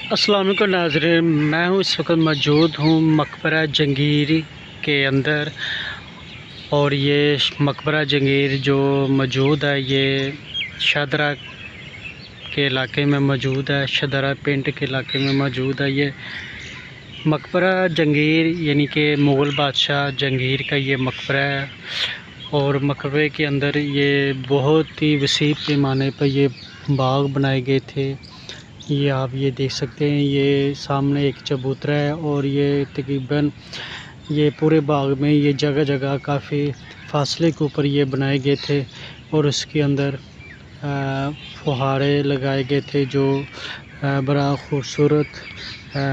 अस्सलाम वालेकुम नाज़रीन, मैं हूँ इस वक्त मौजूद हूँ मकबरा जंगीर के अंदर। और ये मकबरा जंगीर जो मौजूद है ये शदरा के इलाके में मौजूद है, शदरा पिंड के इलाके में मौजूद है। ये मकबरा जंगीर यानी कि मुग़ल बादशाह जंगीर का ये मकबरा है। और मकबरे के अंदर ये बहुत ही वसी पैमाने पर ये बाग बनाए गए थे। ये आप ये देख सकते हैं, ये सामने एक चबूतरा है और ये तकरीबन ये पूरे बाग में ये जगह जगह काफ़ी फासले के ऊपर ये बनाए गए थे। और उसके अंदर फुहारे लगाए गए थे जो बड़ा खूबसूरत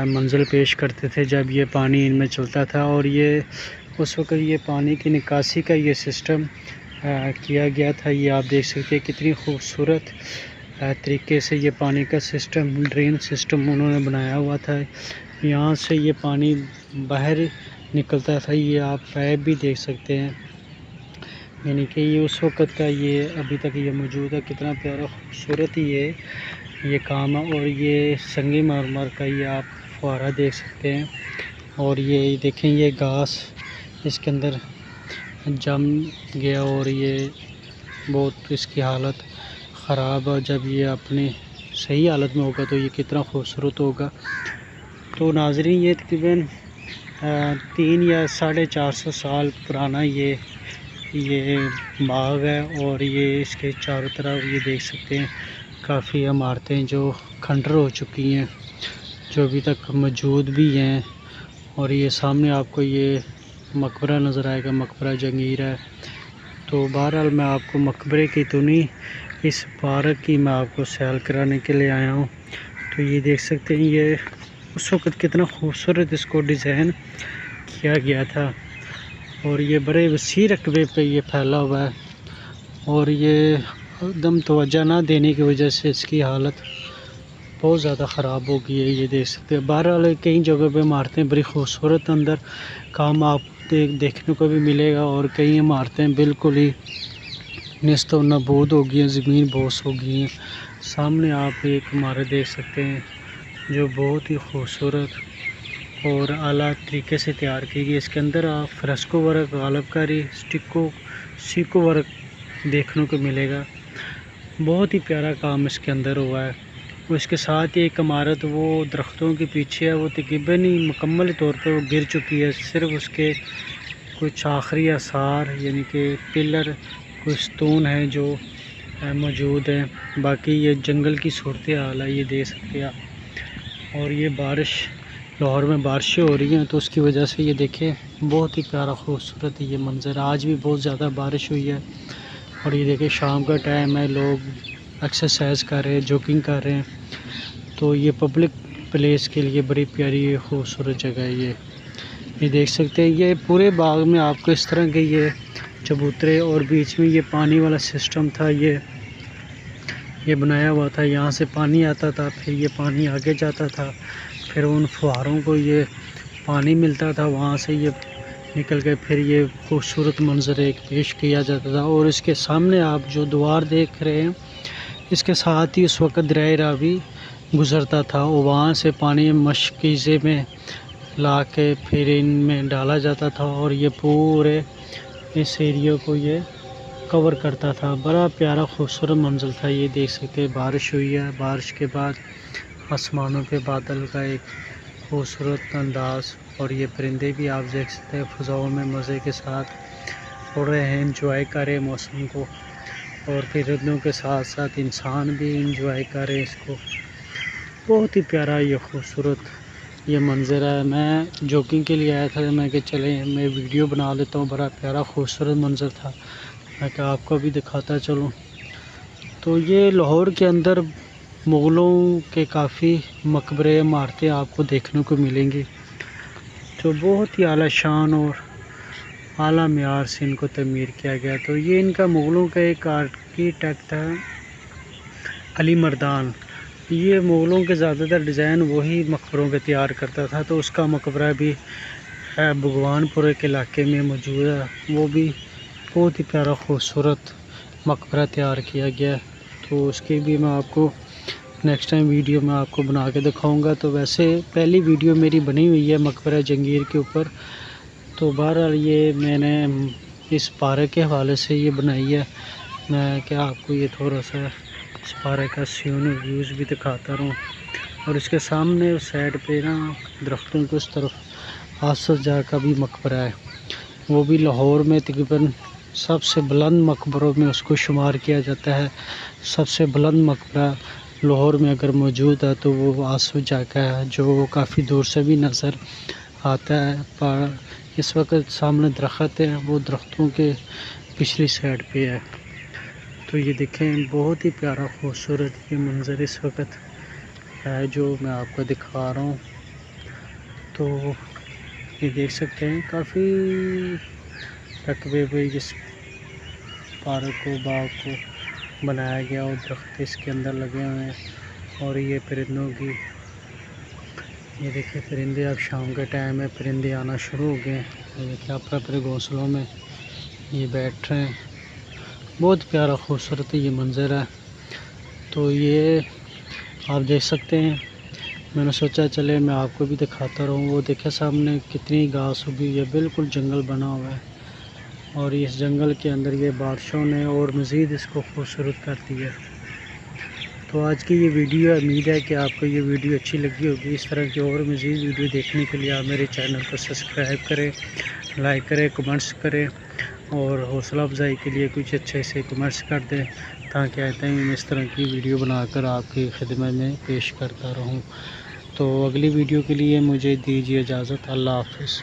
मंज़र पेश करते थे जब ये पानी इनमें चलता था। और ये उस वक़्त ये पानी की निकासी का ये सिस्टम किया गया था। ये आप देख सकते हैं कितनी खूबसूरत तरीके से ये पानी का सिस्टम, ड्रेन सिस्टम उन्होंने बनाया हुआ था। यहाँ से ये पानी बाहर निकलता था। ये आप पाइप भी देख सकते हैं, यानी कि ये उस वक़्त का ये अभी तक ये मौजूद है। कितना प्यारा खूबसूरत ये काम है। और ये संगे मरमर का ये आप फुहारा देख सकते हैं। और ये देखें, ये घास इसके अंदर जम गया और ये बहुत इसकी हालत ख़राब है। जब ये अपनी सही हालत में होगा तो ये कितना खूबसूरत होगा। तो नाज़रीन, ये तकरीबन 3 या 450 साल पुराना ये बाग है। और ये इसके चारों तरफ ये देख सकते हैं काफ़ी इमारतें जो खंडर हो चुकी हैं, जो अभी तक मौजूद भी हैं। और ये सामने आपको ये मकबरा नज़र आएगा, मकबरा जंगीर है। तो बहरहाल मैं आपको मकबरे की तो नहीं, इस पार्क की मैं आपको सैर कराने के लिए आया हूँ। तो ये देख सकते हैं ये उस वक़्त कितना खूबसूरत इसको डिज़ाइन किया गया था। और ये बड़े वसी रकबे पे ये फैला हुआ है। और ये एकदम तवज्जो ना देने की वजह से इसकी हालत बहुत ज़्यादा ख़राब हो गई है। ये देख सकते हैं बहरहाल कई जगह पे इमारतें बड़ी खूबसूरत अंदर काम आप देखने को भी मिलेगा। और कई इमारतें बिल्कुल ही नेस्त नबूद हो गई हैं, ज़मीन बोस हो गई हैं। सामने आप एक इमारत देख सकते हैं जो बहुत ही खूबसूरत और आला तरीके से तैयार की गई। इसके अंदर आप फ्रेस्को वर्क, गालबकारी, सीको वर्क देखने को मिलेगा। बहुत ही प्यारा काम इसके अंदर हुआ है। और इसके साथ ही एक इमारत वो दरख्तों के पीछे है, वो तकरीबन ही मुकम्मल तौर पर वो गिर चुकी है। सिर्फ उसके कुछ आखिरी आसार यानी कि पिलर, कुछ स्टोन है जो मौजूद हैं। बाकी ये जंगल की सूरत हाल है, ये देख सकते हैं आप। और ये बारिश, लाहौर में बारिशें हो रही हैं तो उसकी वजह से ये देखें बहुत ही प्यारा खूबसूरत ये मंज़र। आज भी बहुत ज़्यादा बारिश हुई है। और ये देखें शाम का टाइम है, लोग एक्सरसाइज कर रहे हैं, जॉगिंग कर रहे हैं। तो ये पब्लिक प्लेस के लिए बड़ी प्यारी खूबसूरत जगह है ये देख सकते हैं। ये पूरे बाग में आपको इस तरह के ये चबूतरे और बीच में ये पानी वाला सिस्टम था, ये बनाया हुआ था। यहाँ से पानी आता था, फिर ये पानी आगे जाता था, फिर उन फुहारों को ये पानी मिलता था, वहाँ से ये निकल के फिर ये खूबसूरत मंजर एक पेश किया जाता था। और इसके सामने आप जो द्वार देख रहे हैं, इसके साथ ही उस वक़्त दरिया रावी गुज़रता था और वहाँ से पानी मशकीज़े में ला के फिर इनमें डाला जाता था और ये पूरे इस एरिया को ये कवर करता था। बड़ा प्यारा खूबसूरत मंजर था। ये देख सकते हैं बारिश हुई है, बारिश के बाद आसमानों पे बादल का एक खूबसूरत अंदाज़। और ये परिंदे भी आप देख सकते हैं फ़ज़ाओं में मज़े के साथ उड़ रहे हैं, इंजॉय कर रहे हैं मौसम को। और परिंदों के साथ साथ इंसान भी इंजॉय कर रहे हैं इसको। बहुत ही प्यारा ये खूबसूरत ये मंज़र है। मैं जॉगिंग के लिए आया था, मैं कि चले मैं वीडियो बना लेता हूँ। बड़ा प्यारा खूबसूरत मंज़र था, मैं कि आपको भी दिखाता चलूँ। तो ये लाहौर के अंदर मुग़लों के काफ़ी मकबरे, इमारतें आपको देखने को मिलेंगी जो बहुत ही आला शान और आला मेयार से इनको तमीर किया गया। तो ये इनका मुग़लों का एक आर्किटेक्ट है अली मर्दान। ये मुग़लों के ज़्यादातर डिज़ाइन वही मकबरों के तैयार करता था। तो उसका मकबरा भी भगवानपुर के इलाके में मौजूद है, वो भी बहुत ही प्यारा खूबसूरत मकबरा तैयार किया गया। तो उसकी भी मैं आपको नेक्स्ट टाइम वीडियो मैं आपको बना के दिखाऊंगा। तो वैसे पहली वीडियो मेरी बनी हुई है मकबरा जंगीर के ऊपर। तो बहरहाल ये मैंने इस पार्क के हवाले से ये बनाई है। मैं क्या आपको ये थोड़ा सा इस पार्क का सीन व्यूज़ भी दिखाता रहूँ। और इसके सामने उस साइड पे ना दरख्तों के उस तरफ आसफ जहा का भी मकबरा है। वो भी लाहौर में तकरीबन सबसे बुलंद मकबरों में उसको शुमार किया जाता है। सबसे बुलंद मकबरा लाहौर में अगर मौजूद है तो वो आसफ जहा का है, जो काफ़ी दूर से भी नज़र आता है। पर इस वक्त सामने दरख्त है, वो दरख्तों के पिछली साइड पे है। तो ये देखें, बहुत ही प्यारा खूबसूरत ये मंज़र इस वक्त है जो मैं आपको दिखा रहा हूँ। तो ये देख सकते हैं काफ़ी रकबे पे इस पार्क को, बाग को बनाया गया और दरख्त इसके अंदर लगे हुए हैं। और ये परिंदों की, ये देखिए परिंदे, अब शाम का टाइम है, परिंदे आना शुरू हो गए हैं। ये देखिए अपने अपने घोंसलों में ये बैठ रहे हैं। बहुत प्यारा खूबसूरत ये मंज़र है। तो ये आप देख सकते हैं, मैंने सोचा चले मैं आपको भी दिखाता रहूँ। वो देखे सामने कितनी घास उगी हुई है, बिल्कुल जंगल बना हुआ है। और इस जंगल के अंदर ये बारिशों ने और मज़ीद इसको खूबसूरत कर दिया। तो आज की ये वीडियो, उम्मीद है कि आपको ये वीडियो अच्छी लगी होगी। इस तरह की और मज़ीद वीडियो देखने के लिए आप मेरे चैनल को सब्सक्राइब करें, लाइक करें, कमेंट्स करें और हौसला अफजाई के लिए कुछ अच्छे से कमेंट्स कर दें, ताकि आते हैं मैं इस तरह की वीडियो बनाकर आपकी खिदमत में पेश करता रहूं। तो अगली वीडियो के लिए मुझे दीजिए इजाज़त। अल्लाह हाफ़िज़।